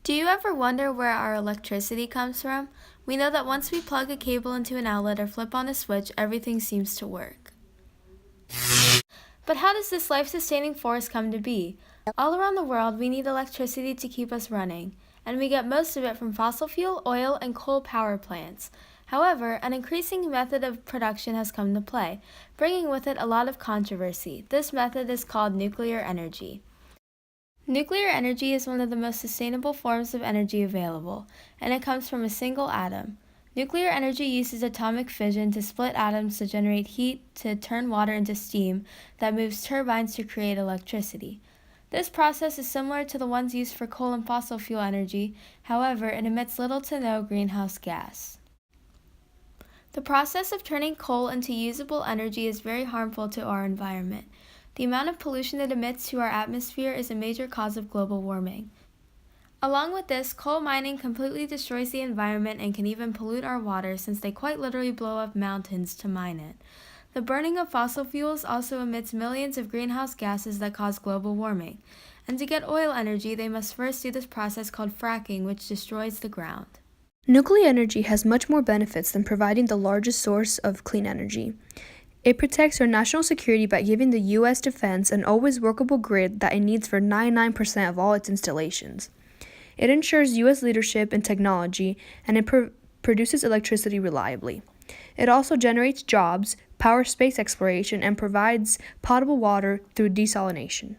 Do you ever wonder where our electricity comes from? We know that once we plug a cable into an outlet or flip on a switch, everything seems to work. But how does this life-sustaining force come to be? All around the world, we need electricity to keep us running, and we get most of it from fossil fuel, oil, and coal power plants. However, an increasing method of production has come to play, bringing with it a lot of controversy. This method is called nuclear energy. Nuclear energy is one of the most sustainable forms of energy available, and it comes from a single atom. Nuclear energy uses atomic fission to split atoms to generate heat to turn water into steam that moves turbines to create electricity. This process is similar to the ones used for coal and fossil fuel energy, however, it emits little to no greenhouse gas. The process of turning coal into usable energy is very harmful to our environment. The amount of pollution it emits to our atmosphere is a major cause of global warming. Along with this, coal mining completely destroys the environment and can even pollute our water since they quite literally blow up mountains to mine it. The burning of fossil fuels also emits millions of greenhouse gases that cause global warming. And to get oil energy, they must first do this process called fracking, which destroys the ground. Nuclear energy has much more benefits than providing the largest source of clean energy. It protects our national security by giving the U.S. defense an always workable grid that it needs for 99% of all its installations. It ensures U.S. leadership in technology, and it produces electricity reliably. It also generates jobs, powers space exploration, and provides potable water through desalination.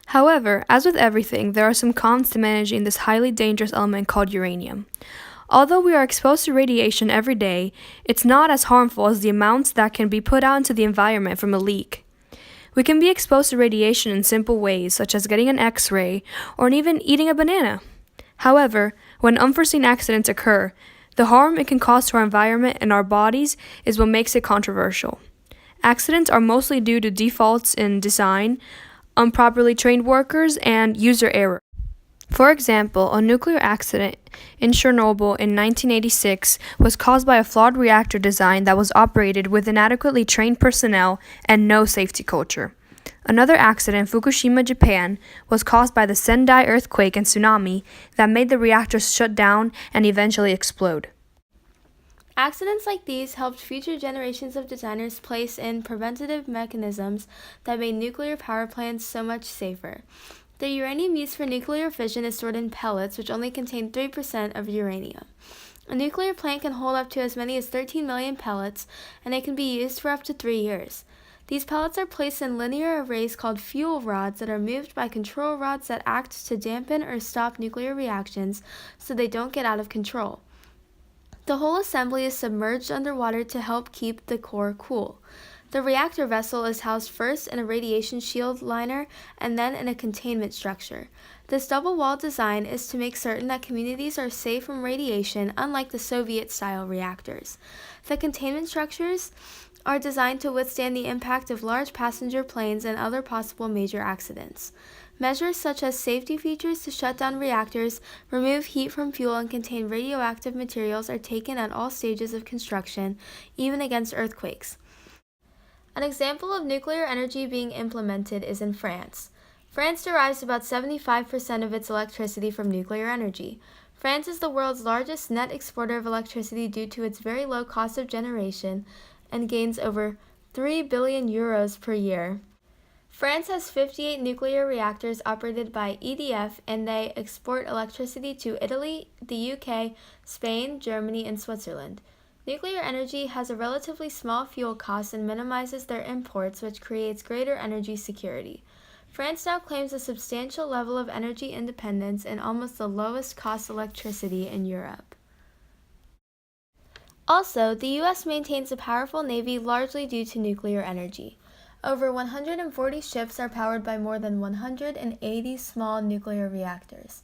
However, as with everything, there are some cons to managing this highly dangerous element called uranium. Although we are exposed to radiation every day, it's not as harmful as the amounts that can be put out into the environment from a leak. We can be exposed to radiation in simple ways, such as getting an X-ray or even eating a banana. However, when unforeseen accidents occur, the harm it can cause to our environment and our bodies is what makes it controversial. Accidents are mostly due to defaults in design, improperly trained workers, and user error. For example, a nuclear accident in Chernobyl in 1986 was caused by a flawed reactor design that was operated with inadequately trained personnel and no safety culture. Another accident in Fukushima, Japan, was caused by the Sendai earthquake and tsunami that made the reactors shut down and eventually explode. Accidents like these helped future generations of designers place in preventative mechanisms that made nuclear power plants so much safer. The uranium used for nuclear fission is stored in pellets, which only contain 3% of uranium. A nuclear plant can hold up to as many as 13 million pellets, and it can be used for up to 3 years. These pellets are placed in linear arrays called fuel rods that are moved by control rods that act to dampen or stop nuclear reactions so they don't get out of control. The whole assembly is submerged underwater to help keep the core cool. The reactor vessel is housed first in a radiation shield liner and then in a containment structure. This double-wall design is to make certain that communities are safe from radiation, unlike the Soviet-style reactors. The containment structures are designed to withstand the impact of large passenger planes and other possible major accidents. Measures such as safety features to shut down reactors, remove heat from fuel, and contain radioactive materials are taken at all stages of construction, even against earthquakes. An example of nuclear energy being implemented is in France. France derives about 75% of its electricity from nuclear energy. France is the world's largest net exporter of electricity due to its very low cost of generation and gains over 3 billion euros per year. France has 58 nuclear reactors operated by EDF, and they export electricity to Italy, the UK, Spain, Germany, and Switzerland. Nuclear energy has a relatively small fuel cost and minimizes their imports, which creates greater energy security. France now claims a substantial level of energy independence and almost the lowest cost electricity in Europe. Also, the U.S. maintains a powerful navy largely due to nuclear energy. Over 140 ships are powered by more than 180 small nuclear reactors.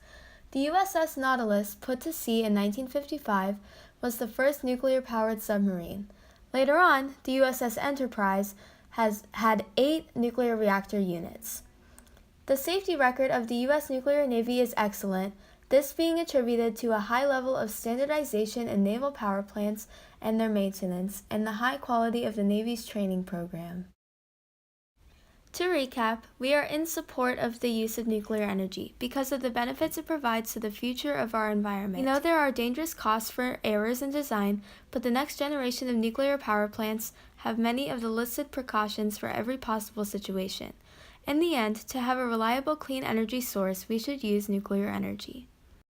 The USS Nautilus, put to sea in 1955, was the first nuclear-powered submarine. Later on, the USS Enterprise has had 8 nuclear reactor units. The safety record of the U.S. nuclear navy is excellent, this being attributed to a high level of standardization in naval power plants and their maintenance, and the high quality of the Navy's training program. To recap, we are in support of the use of nuclear energy because of the benefits it provides to the future of our environment. We know there are dangerous costs for errors in design, but the next generation of nuclear power plants have many of the listed precautions for every possible situation. In the end, to have a reliable clean energy source, we should use nuclear energy.